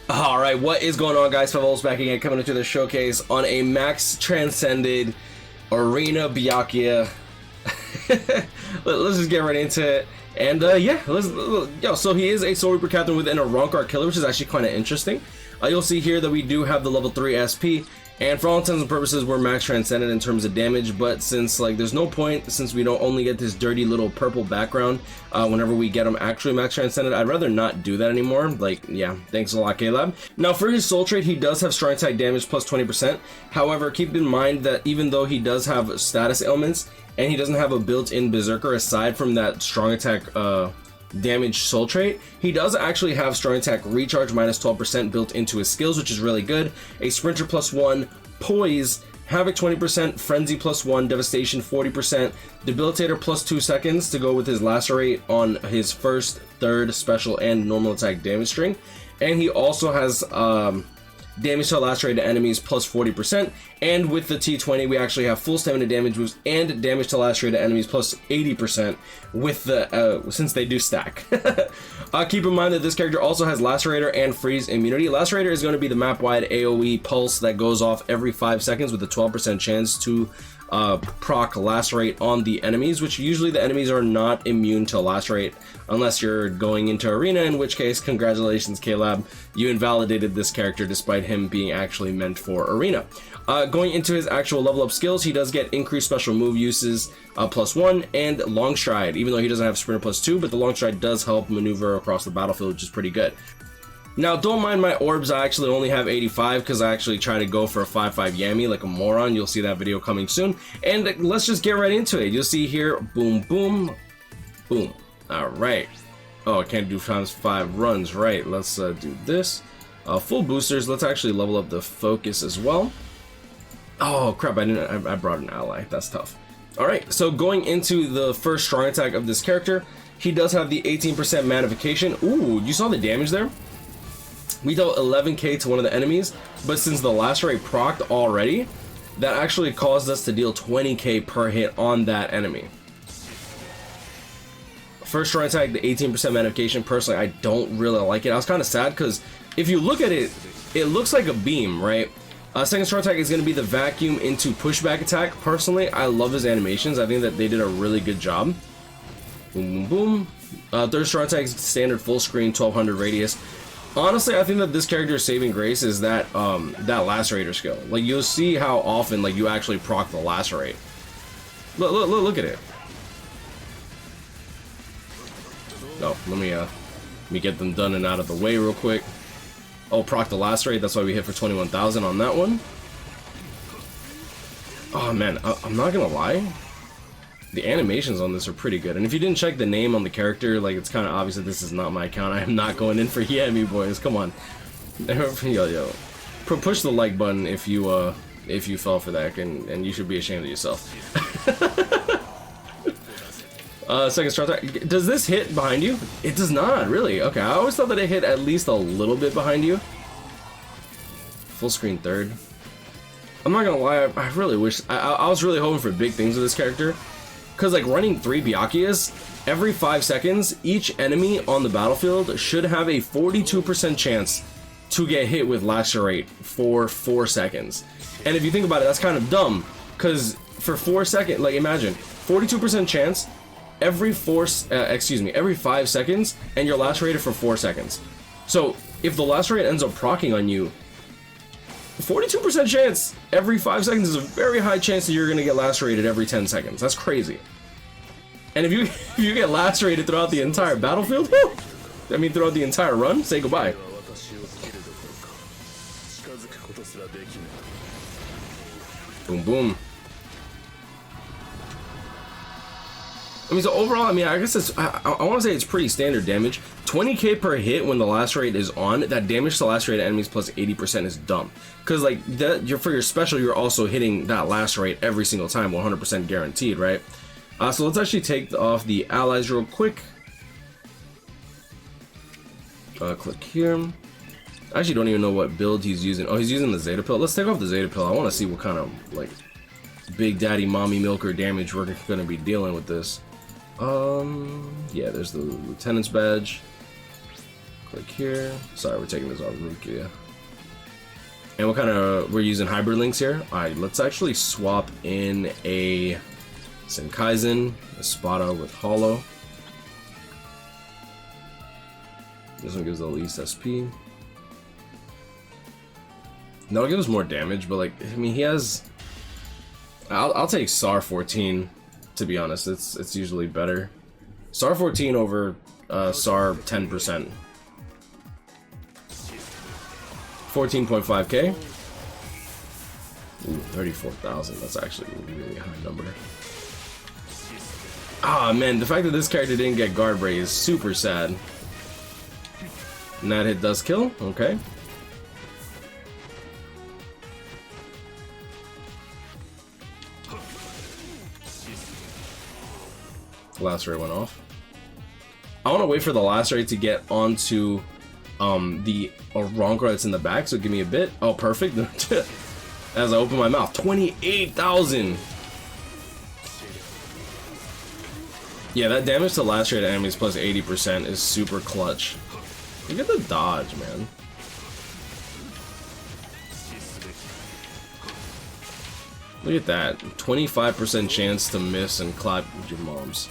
Alright, what is going on, guys? WeBull's back again, coming into the showcase on a max Transcended Arena Byakuya. Let's just get right into it. And yeah, so he is a Soul Reaper captain within a Ronkart killer, which is actually kind of interesting. You'll see here that we do have the level 3 SP, and for all intents and purposes we're max Transcended in terms of damage, but since there's no point, since we don't only get this dirty little purple background whenever we get him actually max Transcended, I'd rather not do that anymore. Yeah, thanks a lot, K-Lab. Now for his soul trait, he does have strong attack damage plus 20%. However, keep in mind that even though he does have status ailments and he doesn't have a built-in berserker aside from that strong attack damage soul trait, he does actually have strong attack recharge minus 12% built into his skills, which is really good. A sprinter plus 1, poise, havoc 20%, frenzy plus 1, devastation 40%, debilitator plus 2 seconds to go with his lacerate on his first, third, special, and normal attack damage string. And he also has damage to lacerated enemies plus 40%, and with the T20 we actually have full stamina damage boost and damage to lacerated enemies plus 80% with the since they do stack. Keep in mind that this character also has lacerator and freeze immunity. Lacerator is going to be the map wide AoE pulse that goes off every 5 seconds with a 12% chance to proc lacerate on the enemies, which usually the enemies are not immune to lacerate unless you're going into arena, in which case congratulations, K-Lab, you invalidated this character despite him being actually meant for arena. Going into his actual level up skills, he does get increased special move uses plus 1 and long stride, even though he doesn't have sprinter plus 2, but the long stride does help maneuver across the battlefield, which is pretty good. Now, don't mind my orbs, I actually only have 85 because I actually try to go for a 5-5 Yami like a moron. You'll see that video coming soon. And let's just get right into it. You'll see here, boom, boom, boom. All right. Oh, I can't do times 5 runs, right? Let's do this. Full boosters, let's actually level up the focus as well. Oh, crap, I brought an ally. That's tough. All right, so going into the first strong attack of this character, he does have the 18% magnification. Ooh, you saw the damage there? We dealt 11k to one of the enemies, but since the lacerate procced already, that actually caused us to deal 20k per hit on that enemy. First strong attack, the 18% magnification, personally, I don't really like it. I was kind of sad because if you look at it, it looks like a beam, right? Second strong attack is going to be the vacuum into pushback attack. Personally, I love his animations. I think that they did a really good job. Boom, boom, boom. Third strong attack is standard full screen, 1200 radius. Honestly, I think that this character's saving grace is that that lacerator skill. Like, you'll see how often you actually proc the lacerate. Look at it. Oh, let me get them done and out of the way real quick. Oh, proc the lacerate. That's why we hit for 21,000 on that one. Oh man, I'm not gonna lie. The animations on this are pretty good, and if you didn't check the name on the character, it's kind of obvious that this is not my account. I am not going in for Yami, boys. Come on, yo, push the like button if you fell for that, and you should be ashamed of yourself. Second strong attack. Does this hit behind you? It does not, really. Okay, I always thought that it hit at least a little bit behind you. Full screen third. I'm not gonna lie, I really wish I was really hoping for big things with this character. Because running 3 Byakuyas, every 5 seconds, each enemy on the battlefield should have a 42% chance to get hit with lacerate for 4 seconds. And if you think about it, that's kind of dumb. Because for 4 seconds, imagine, 42% chance every 5 seconds, and you're lacerated for 4 seconds. So if the lacerate ends up proccing on you, 42% chance every 5 seconds is a very high chance that you're going to get lacerated every 10 seconds. That's crazy. And if you get lacerated throughout the entire battlefield, whew, I mean throughout the entire run, say goodbye. Boom, boom. I mean, so overall, I mean, I guess it's, I want to say it's pretty standard damage. 20k per hit when the lacerate is on. That damage to lacerated enemies plus 80% is dumb. Because, for your special, you're also hitting that lacerate every single time, 100% guaranteed, right? So let's actually take off the allies real quick. Click here. I actually don't even know what build he's using. Oh, he's using the Zeta Pill. Let's take off the Zeta Pill. I want to see what kind of, like, big daddy mommy milker damage we're going to be dealing with this. Yeah, there's the Lieutenant's badge. Click here. Sorry, we're taking this off Rukia. And what kind of, we're using hybrid links here. Alright, let's actually swap in a Senkaizen, a Spada with Hollow. This one gives the least SP. That'll give us more damage, but like, I mean, he has. I'll take SAR 14, to be honest. It's usually better. SAR 14 over SAR 10%. 14.5k. Ooh, 34,000. That's actually a really high number. Ah, man, the fact that this character didn't get guard break is super sad. And that hit does kill. Okay. Last ray went off. I want to wait for the last ray to get onto the Roncar that's in the back, so give me a bit. Oh, perfect. As I open my mouth, 28,000. Yeah, that damage to last ray to enemies plus 80% is super clutch. Look at the dodge, man. Look at that. 25% chance to miss and clap your moms.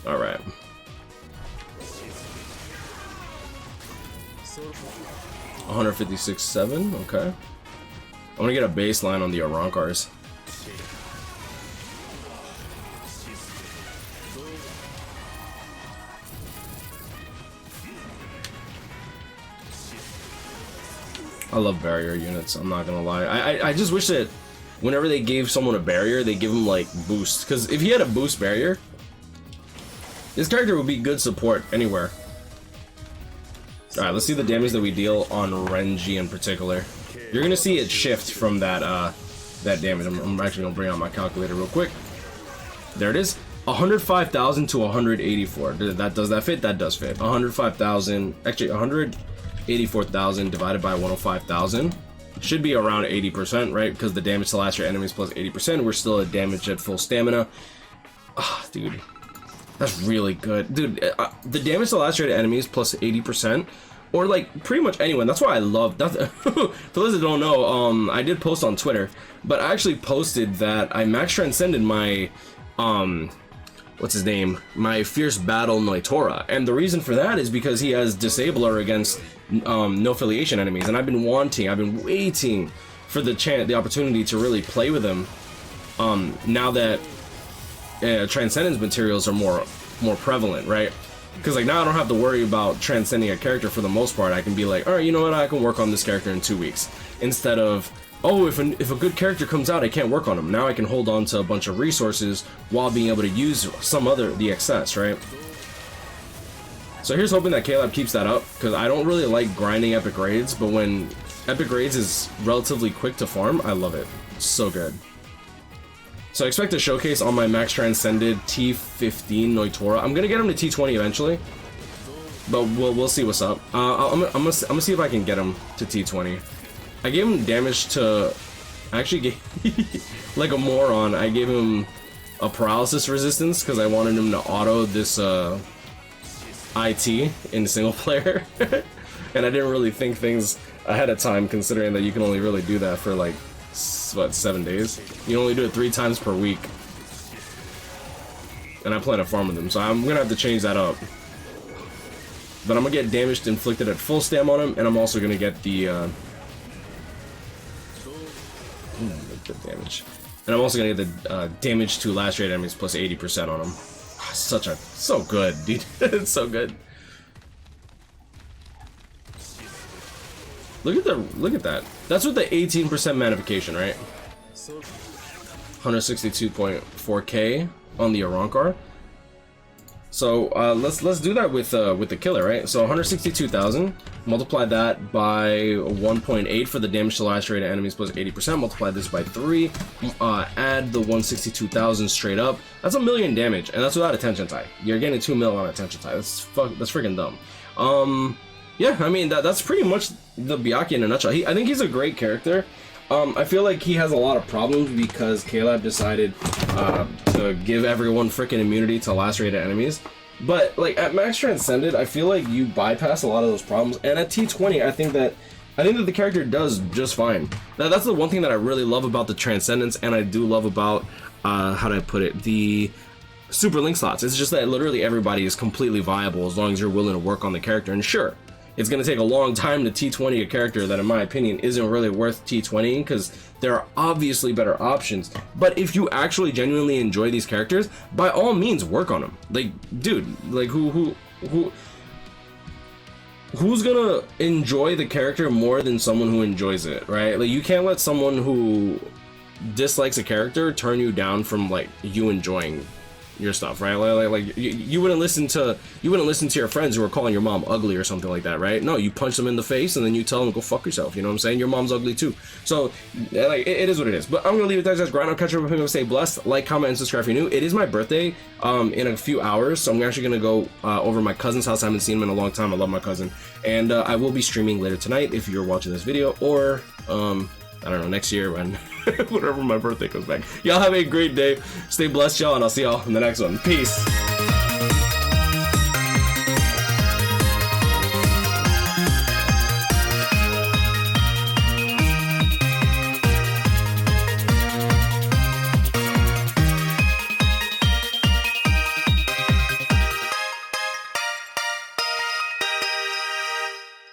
Alright. $156.7, okay. I want to get a baseline on the Arankars. I love barrier units, I'm not gonna lie. I just wish that whenever they gave someone a barrier, they give him like boost. Because if he had a boost barrier, this character would be good support anywhere. Alright, let's see the damage that we deal on Renji in particular. You're gonna see it shift from that that damage. I'm actually gonna bring out my calculator real quick. There it is. 105,000 to 184. Does that fit? That does fit. 105,000, actually 184,000 divided by 105,000 should be around 80%, right? Because the damage to last year enemies plus 80%. We're still at damage at full stamina. Ah, dude. That's really good, dude. The damage to last year enemies plus 80%, or like pretty much anyone. That's why I love that. For those that don't know, I did post on Twitter, but I actually posted that I max transcended my, what's his name? My Fierce Battle Noitora, and the reason for that is because he has Disabler against no affiliation enemies, and I've been waiting for the opportunity to really play with him. Now that Transcendence materials are more prevalent, right? Because like now I don't have to worry about transcending a character for the most part. I can be like, all right, you know what? I can work on this character in 2 weeks instead of, oh, if a good character comes out, I can't work on him. Now I can hold on to a bunch of resources while being able to use the excess, right? So here's hoping that Caleb keeps that up, because I don't really like grinding epic raids, but when epic raids is relatively quick to farm, I love it. It's so good. So I expect to showcase on my max transcended T15 Noitora. I'm gonna get him to T20 eventually, but we'll see what's up. I'm gonna see if I can get him to T20. I gave him damage to, I actually gave, like a moron, I gave him a paralysis resistance because I wanted him to auto this IT in single player, and I didn't really think things ahead of time, considering that you can only really do that for like, what, 7 days? You only do it 3 times per week, and I plan to farm with them, so I'm gonna have to change that up. But I'm gonna get damage inflicted at full stam on him, and I'm also gonna get the good damage, and I'm also gonna get the damage to last rate enemies plus 80% on him. So good, dude. It's so good. Look at that. That's with the 18% magnification, right? 162.4k on the Arankar. So let's do that with the killer, right? So 162,000. Multiply that by 1.8 for the damage to last rate of enemies plus 80%. Multiply this by 3. Add the 162,000 straight up. That's 1 million damage, and that's without attention tie. You're getting 2 mil on attention tie. That's freaking dumb. yeah, I mean that's pretty much the Byakuya in a nutshell. I think he's a great character. I feel like he has a lot of problems because Caleb decided to give everyone freaking immunity to lacerated enemies. But like at Max Transcended, I feel like you bypass a lot of those problems. And at T20, I think that the character does just fine. Now, that's the one thing that I really love about the Transcendence, and I do love about how do I put it, the Super Link slots. It's just that literally everybody is completely viable as long as you're willing to work on the character. And sure, it's going to take a long time to T20 a character that, in my opinion, isn't really worth T20ing because there are obviously better options. But if you actually genuinely enjoy these characters, by all means, work on them. Like, dude, like who's gonna enjoy the character more than someone who enjoys it, right? Like, you can't let someone who dislikes a character turn you down from like you enjoying your stuff, right? Like you wouldn't listen to your friends who are calling your mom ugly or something like that, right? No, you punch them in the face and then you tell them go fuck yourself. You know what I'm saying? Your mom's ugly too. So like it is what it is. But I'm gonna leave it there. Guys, grind. I'll catch up with people. Stay blessed. Like, comment, and subscribe if you're new. It is my birthday in a few hours, so I'm actually gonna go over my cousin's house. I haven't seen him in a long time. I love my cousin, and I will be streaming later tonight if you're watching this video, or I don't know, next year when whenever my birthday comes back. Y'all have a great day. Stay blessed, y'all, and I'll see y'all in the next one. Peace.